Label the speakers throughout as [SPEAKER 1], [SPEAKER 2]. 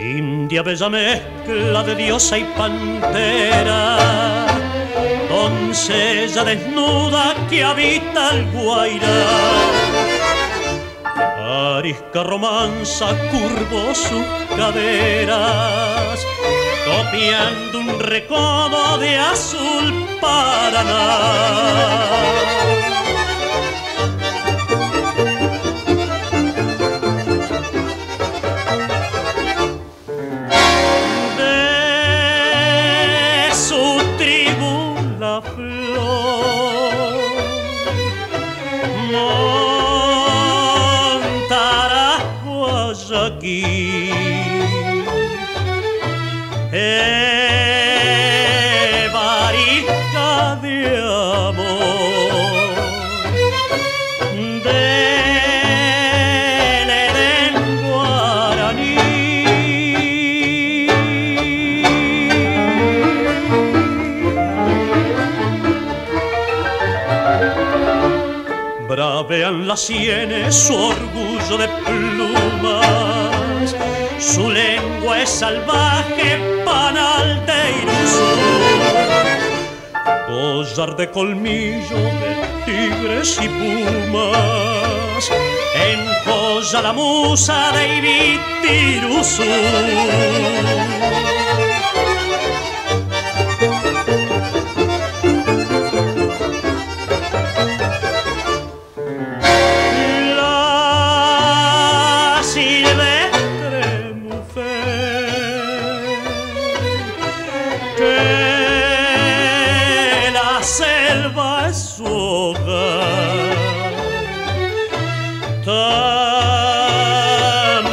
[SPEAKER 1] India bella mezcla de diosa y pantera, doncella desnuda que habita el Guairá. Arisca romanza curvó sus caderas, copiando un recodo de azul Paraná. Aquí Evarica de amor del Edén guaraní. Bravean las sienes su orgullo de plumas, su lengua es salvaje, panal de Irusú, collar de colmillo de tigres y pumas, enjolla la musa de Ibitiruzú. Su hogar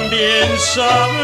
[SPEAKER 1] también sabe